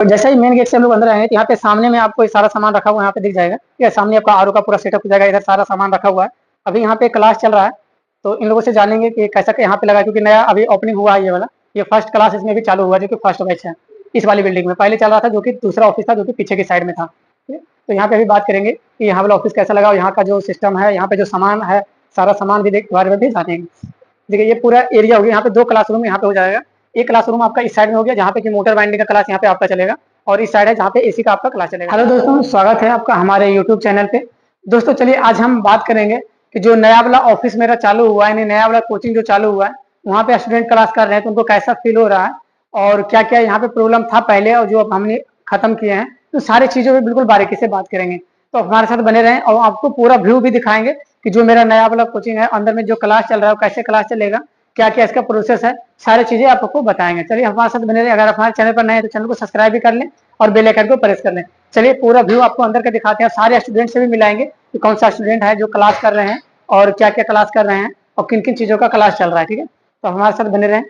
तो जैसे ही main gate से हम लोग अंदर आएंगे तो यहाँ पे सामने में आपको सारा सामान रखा हुआ यहाँ पे दिख जाएगा। ठीक है, सामने आपका आरओ का पूरा सेटअप हो जाएगा। इधर सारा सामान रखा हुआ है। अभी यहाँ पे क्लास चल रहा है, तो इन लोगों से जानेंगे कि कैसा यहाँ पे लगा, क्योंकि नया अभी ओपनिंग हुआ है ये वाला। ये फर्स्ट क्लास इसमें भी चालू हुआ, जो कि फर्स्ट बैच है इस वाली बिल्डिंग में। पहले चल रहा था जो कि दूसरा ऑफिस था, जो कि पीछे की साइड में था। ठीक है, तो यहाँ पे अभी बात करेंगे कि यहाँ वाला ऑफिस कैसा लगा और यहाँ का जो सिस्टम है, यहाँ पे जो सामान है, सारा सामान भी बारे में भी जानेंगे। देखिए, ये पूरा एरिया हो गया। यहाँ पे 2 क्लासरूम यहाँ पे हो जाएगा। एक क्लासरूम आपका इस साइड में हो गया, जहाँ पे कि मोटर बाइंडिंग का क्लास यहाँ पे आपका चलेगा, और इस साइड है जहाँ पे एसी का आपका क्लास चलेगा। हेलो दोस्तों, स्वागत है आपका हमारे यूट्यूब चैनल पे। दोस्तों चलिए आज हम बात करेंगे कि जो नया वाला ऑफिस मेरा चालू हुआ है, यानी नया वाला कोचिंग जो चालू हुआ है, वहाँ पे स्टूडेंट क्लास कर रहे हैं, तो उनको कैसा फील हो रहा है और क्या क्या यहाँ पे प्रॉब्लम था पहले और जो अब हमने खत्म किए हैं, तो सारी चीजों पे बिल्कुल बारीकी से बात करेंगे। तो हमारे साथ बने रहें और आपको पूरा व्यू भी दिखाएंगे कि जो मेरा नया वाला कोचिंग है, अंदर में जो क्लास चल रहा है, कैसे क्लास चलेगा, क्या क्या इसका प्रोसेस है, सारी चीजें आपको बताएंगे। चलिए हमारे साथ बने रहे। अगर आप हमारे चैनल पर नए हैं तो चैनल को सब्सक्राइब भी कर लें और बेल आइकन को प्रेस कर लें। चलिए पूरा व्यू आपको अंदर का दिखाते हैं। सारे स्टूडेंट से भी मिलाएंगे कि कौन सा स्टूडेंट है जो क्लास कर रहे हैं और क्या क्या क्लास कर रहे हैं और किन किन चीजों का क्लास चल रहा है। ठीक है, तो हमारे साथ बने रहें।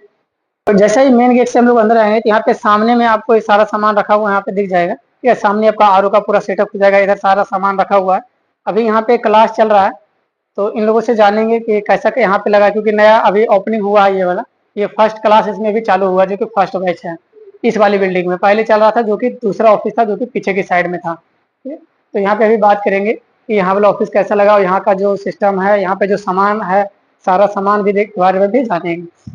तो जैसे ही मेन गेट से हम लोग अंदर आएंगे तो यहाँ पे सामने में आपको ये सारा सामान रखा हुआ यहाँ पे दिख जाएगा। ठीक है, सामने आपका आरओ का पूरा सेटअप हो जाएगा। इधर सारा सामान रखा हुआ है। अभी यहाँ पे क्लास चल रहा है, तो इन लोगों से जानेंगे कि कैसा यहाँ पे लगा, क्योंकि नया अभी ओपनिंग हुआ है ये वाला। ये फर्स्ट क्लास इसमें भी चालू हुआ, जो कि फर्स्ट बैच है इस वाली बिल्डिंग में। पहले चल रहा था जो कि दूसरा ऑफिस था, जो कि पीछे की साइड में था। ठीक है, तो यहाँ पे अभी बात करेंगे कि यहाँ वाला ऑफिस कैसा लगा और यहाँ का जो सिस्टम है, यहाँ पे जो सामान है, सारा सामान भी बारे में भी जानेंगे।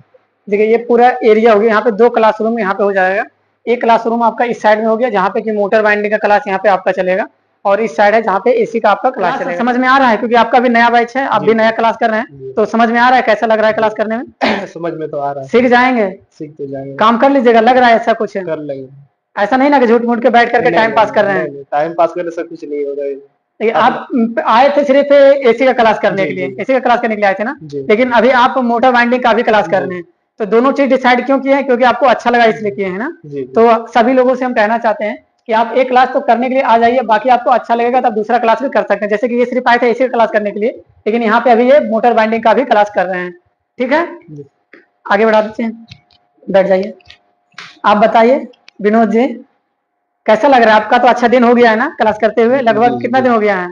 देखिए, ये पूरा एरिया हो गया। यहाँ पे 2 क्लासरूम यहाँ पे हो जाएगा। एक क्लासरूम आपका इस साइड में हो गया, जहाँ पे कि मोटर बाइंडिंग का क्लास यहाँ पे आपका चलेगा, और इस साइड है जहाँ पे एसी का आपका क्लास चलेगा। समझ में आ रहा है, क्योंकि आपका भी नया बैच है, आप भी नया क्लास कर रहे हैं, तो समझ में आ रहा है कैसा लग रहा है क्लास करने में? समझ में तो आ रहा है। सीख जाएंगे, सीख तो जाएंगे। काम कर लीजिएगा, लग रहा है ऐसा कुछ? कर लेंगे। ऐसा नहीं ना कि झूठ मूठ के बैठ करके टाइम पास कर रहे हैं। टाइम पास करने से कुछ नहीं होगा। आप आए थे सिर्फ एसी का क्लास करने के लिए, एसी का क्लास करने के लिए आए थे ना, लेकिन अभी आप मोटर बाइंडिंग का भी क्लास कर रहे हैं। तो दोनों चीज डिसाइड क्यों किए हैं? क्योंकि आपको अच्छा लगा इसलिए किए हैं ना। तो सभी लोगों से हम कहना चाहते हैं कि आप एक क्लास तो करने के लिए आ जाइए, बाकी आपको अच्छा लगेगा तो आप दूसरा क्लास भी कर सकते हैं। जैसे कि ये सिर्फ आए थे एसी का क्लास करने के लिए, लेकिन यहाँ पे अभी ये मोटर बाइंडिंग का भी क्लास कर रहे हैं। ठीक है, आगे बढ़ा दीजिए, बैठ जाइए। आप बताइए विनोद जी, कैसा लग रहा है आपका? तो अच्छा दिन हो गया है ना क्लास करते हुए? लगभग कितना दिन हो गया है?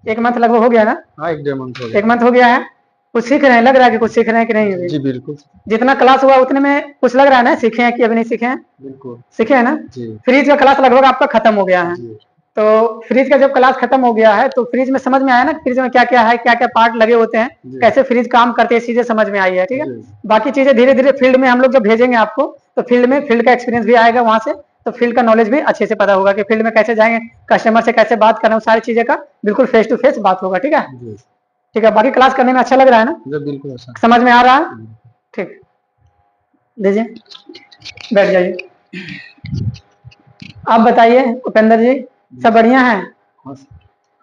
1 मंथ लगभग हो गया ना? हाँ, 1-1.5 मंथ हो गया। 1 मंथ हो गया है। कुछ सीख रहे हैं? लग रहा है कि कुछ सीख रहे हैं कि नहीं? जी बिल्कुल। जितना क्लास हुआ उतने में कुछ लग रहा है ना सीखे हैं कि अभी नहीं सीखे हैं? बिल्कुल सीखे हैं ना। जी। फ्रिज का क्लास लगभग आपका खत्म हो गया है। तो फ्रिज का जब क्लास खत्म हो गया है तो फ्रिज में समझ में आया ना फ्रिज में क्या क्या है, क्या क्या पार्ट लगे होते हैं, कैसे फ्रिज काम करते हैं, चीजें समझ में आई है। ठीक है, बाकी चीजें धीरे धीरे फील्ड में हम लोग जब भेजेंगे आपको, तो फील्ड का एक्सपीरियंस भी आएगा वहां से, तो फील्ड का नॉलेज भी अच्छे से पता होगा कि फील्ड में कैसे जाएंगे, कस्टमर से कैसे बात करना, सारी चीजें का बिल्कुल फेस टू फेस बात होगा। ठीक है, ठीक है। बाकी क्लास करने में अच्छा लग रहा है ना? बिल्कुल समझ में आ रहा है? ठीक, दीजिए, बैठ जाइए। आप बताइए उपेंद्र जी, सब बढ़िया है?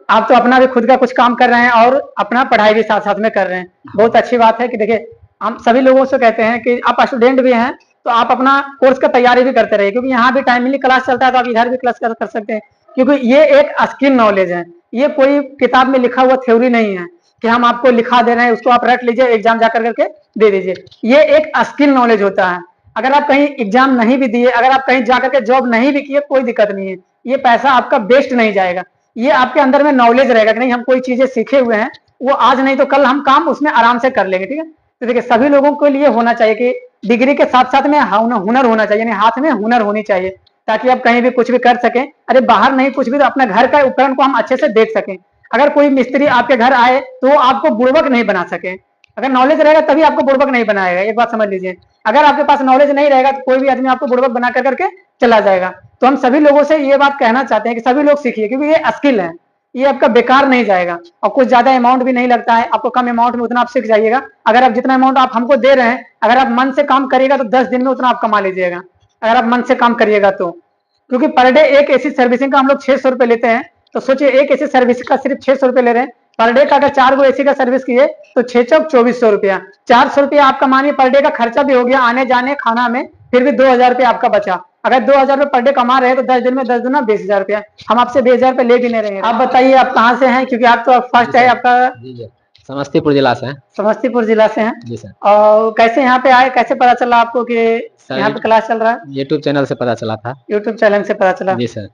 आप तो अपना भी खुद का कुछ काम कर रहे हैं और अपना पढ़ाई भी साथ साथ में कर रहे हैं, बहुत अच्छी बात है। कि देखिए, हम सभी लोगों से कहते हैं कि आप स्टूडेंट भी हैं तो आप अपना कोर्स का तैयारी भी करते रहिए, क्योंकि यहाँ भी टाइमली क्लास चलता है तो आप इधर भी क्लास कर सकते हैं, क्योंकि ये एक स्किल नॉलेज है। ये कोई किताब में लिखा हुआ थ्योरी नहीं है कि हम आपको लिखा दे रहे हैं, उसको आप रट लीजिए, एग्जाम जाकर करके दे दीजिए। ये एक स्किल नॉलेज होता है। अगर आप कहीं एग्जाम नहीं भी दिए, अगर आप कहीं जाकर के जॉब नहीं भी किए, कोई दिक्कत नहीं है, ये पैसा आपका वेस्ट नहीं जाएगा। ये आपके अंदर में नॉलेज रहेगा कि नहीं, हम कोई चीजें सीखे हुए हैं, वो आज नहीं तो कल हम काम उसमें आराम से कर लेंगे। ठीक है, तो देखिए सभी लोगों के लिए होना चाहिए कि डिग्री के साथ साथ में हुनर होना चाहिए, यानी हाथ में हुनर होनी चाहिए, ताकि आप कहीं भी कुछ भी कर सकें। अरे बाहर नहीं कुछ भी, तो अपना घर का उपकरण को हम अच्छे से देख सकें। अगर कोई मिस्त्री आपके घर आए तो वो आपको बुड़बक नहीं बना सके। अगर नॉलेज रहेगा तभी आपको बुड़बक नहीं बनाएगा, एक बात समझ लीजिए। अगर आपके पास नॉलेज नहीं रहेगा तो कोई भी आदमी आपको बुड़बक बना कर करके चला जाएगा। तो हम सभी लोगों से ये बात कहना चाहते हैं कि सभी लोग सीखिए, क्योंकि ये स्किल है, ये आपका बेकार नहीं जाएगा और कुछ ज्यादा अमाउंट भी नहीं लगता है। आपको कम अमाउंट में उतना आप सीख जाइएगा। अगर आप जितना अमाउंट आप हमको दे रहे हैं, अगर आप मन से काम करिएगा तो 10 दिन में उतना आप कमा लीजिएगा, अगर आप मन से काम करिएगा तो। क्योंकि पर डे एक एसी सर्विसिंग का हम लोग 600 रुपए लेते हैं, तो सोचिए एक एसी सर्विस का सिर्फ 600 रुपए ले रहे हैं। पर डे का अगर 4 गो एसी का सर्विस किए तो 6 चौक 2400 रुपया, 400 रुपया आपका मानिए पर डे का खर्चा भी हो गया, आने जाने खाना में, फिर भी 2000 रुपया आपका बचा। अगर 2000 रुपये पर डे कमा रहे हैं तो 10 दिन में 10 दूना 20,000 रुपया। हम आपसे 20,000 रुपये ले भी नहीं रहे हैं। आप बताइए आप कहाँ से हैं, क्योंकि आप तो फर्स्ट है आपका समस्तीपुर जिला से हैं। समस्तीपुर जिला से हैं जी सर। और कैसे यहाँ पे आए, कैसे पता चला आपको कि यहाँ पे क्लास चल रहा है? यूट्यूब चैनल से पता चला था। यूट्यूब चैनल से पता चला? जी सर।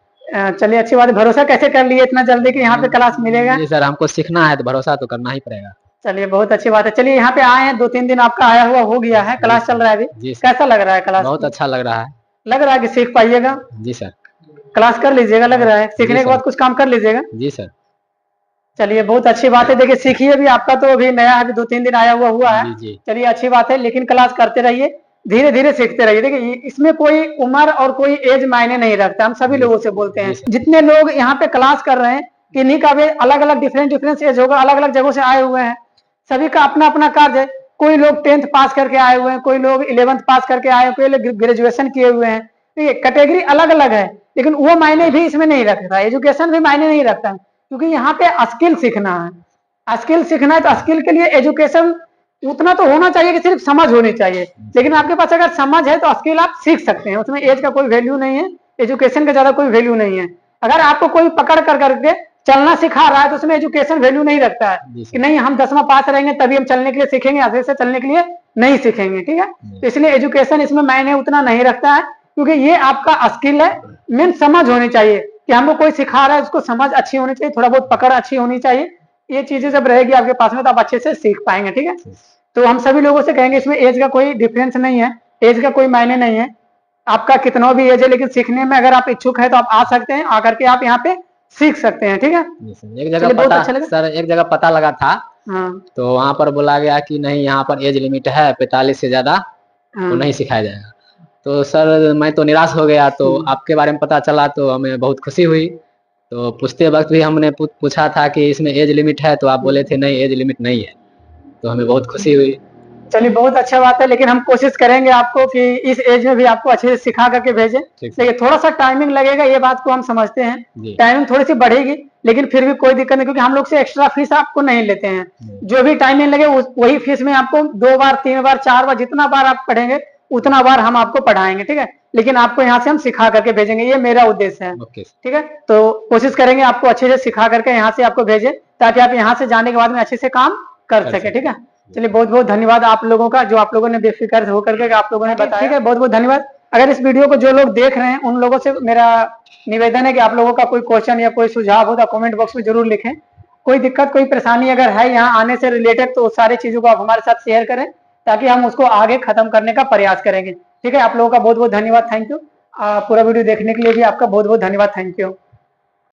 चलिए अच्छी बात है। भरोसा कैसे कर लिए इतना जल्दी कि यहाँ पे क्लास मिलेगा? जी सर, हमको सीखना है तो भरोसा तो करना ही पड़ेगा। चलिए बहुत अच्छी बात है। चलिए यहाँ पे आए हैं, 2-3 दिन आपका आया हुआ हो गया है, क्लास चल रहा है अभी, जी कैसा लग रहा है क्लास? बहुत अच्छा लग रहा है। लग रहा है कि सीख पाइएगा? जी सर। क्लास कर लीजिएगा लग रहा है, सीखने के बाद कुछ काम कर लीजिएगा? जी सर। चलिए बहुत अच्छी बात है। देखिए सीखिए भी, आपका तो अभी नया अभी 2-3 दिन आया हुआ है। चलिए अच्छी बात है, लेकिन क्लास करते रहिए, धीरे धीरे सीखते रहिए। देखिए इसमें कोई उम्र और कोई एज मायने नहीं रखता, हम सभी लोगों से बोलते हैं। जितने लोग यहाँ पे क्लास कर रहे हैं, किन्हीं का भी अलग अलग डिफरेंट एज होगा, अलग अलग जगहों से आए हुए हैं, सभी का अपना अपना कार्य है। कोई लोग 10th पास करके आए हुए हैं, कोई लोग 11th पास करके आए हैं, कोई लोग ग्रेजुएशन किए हुए हैं। ठीक है, कैटेगरी अलग अलग है, लेकिन वो मायने भी इसमें नहीं रखता, एजुकेशन भी मायने नहीं रखता, क्योंकि यहाँ पे स्किल सीखना है। स्किल सीखना है तो स्किल के लिए एजुकेशन उतना तो होना चाहिए कि सिर्फ समझ होनी चाहिए, लेकिन आपके पास अगर समझ है तो स्किल आप सीख सकते हैं, उसमें एज का कोई वैल्यू नहीं है, एजुकेशन का ज्यादा कोई वैल्यू नहीं है। अगर आपको कोई पकड़ कर करके चलना सिखा रहा है तो उसमें एजुकेशन वैल्यू नहीं रखता है कि नहीं हम 10वां पास रहेंगे तभी हम चलने के लिए सीखेंगे, ऐसे से चलने के लिए नहीं सीखेंगे। ठीक है, तो इसलिए एजुकेशन इसमें मायने उतना नहीं रखता है, क्योंकि ये आपका स्किल है। मेन समझ होनी चाहिए कि हमको कोई सिखा रहा है, उसको समझ अच्छी होनी चाहिए, थोड़ा बहुत पकड़ अच्छी होनी चाहिए। ये चीजें जब रहेगी आपके पास में तो आप अच्छे से सीख पाएंगे। ठीक है, तो हम सभी लोगों से कहेंगे इसमें एज का कोई डिफरेंस नहीं है, एज का कोई मायने नहीं है। आपका कितना भी एज है, लेकिन सीखने में अगर आप इच्छुक है तो आप आ सकते हैं, आकर के आप यहाँ पे सीख सकते हैं। ठीक है, एक जगह पता सर, एक जगह पता लगा था। हाँ। तो वहाँ पर बोला गया कि नहीं यहाँ पर एज लिमिट है, 45 से ज्यादा तो नहीं सिखाया जाएगा। तो सर मैं तो निराश हो गया, तो आपके बारे में पता चला तो हमें बहुत खुशी हुई। तो पूछते वक्त भी हमने पूछा था कि इसमें एज लिमिट है, तो आप बोले थे नहीं एज लिमिट नहीं है, तो हमें बहुत खुशी हुई। चलिए बहुत अच्छा बात है, लेकिन हम कोशिश करेंगे आपको कि इस एज में भी आपको अच्छे से सिखा करके भेजें। देखिए थोड़ा सा टाइमिंग लगेगा, ये बात को हम समझते हैं, टाइमिंग थोड़ी सी बढ़ेगी, लेकिन फिर भी कोई दिक्कत नहीं, क्योंकि हम लोग से एक्स्ट्रा फीस आपको नहीं लेते हैं। जो भी टाइमिंग लगे वही फीस में आपको 2 बार 3 बार 4 बार जितना बार आप पढ़ेंगे उतना बार हम आपको पढ़ाएंगे। ठीक है, लेकिन आपको यहाँ से हम सिखा करके भेजेंगे, ये मेरा उद्देश्य है। ठीक है, तो कोशिश करेंगे आपको अच्छे से सिखा करके यहाँ से आपको भेजें, ताकि आप यहाँ से जाने के बाद में अच्छे से काम कर सके। ठीक है, चलिए बहुत बहुत धन्यवाद आप लोगों का, जो आप लोगों ने बेफिक्र होकर के आप लोगों ने बताया। ठीक है, बहुत बहुत धन्यवाद। अगर इस वीडियो को जो लोग देख रहे हैं उन लोगों से मेरा निवेदन है कि आप लोगों का कोई क्वेश्चन या कोई सुझाव हो तो कमेंट बॉक्स में जरूर लिखें। कोई दिक्कत कोई परेशानी अगर है यहाँ आने से रिलेटेड तो सारी चीजों को आप हमारे साथ शेयर करें, ताकि हम उसको आगे खत्म करने का प्रयास करेंगे। ठीक है, आप लोगों का बहुत बहुत धन्यवाद, थैंक यू। पूरा वीडियो देखने के लिए भी आपका बहुत बहुत धन्यवाद, थैंक यू।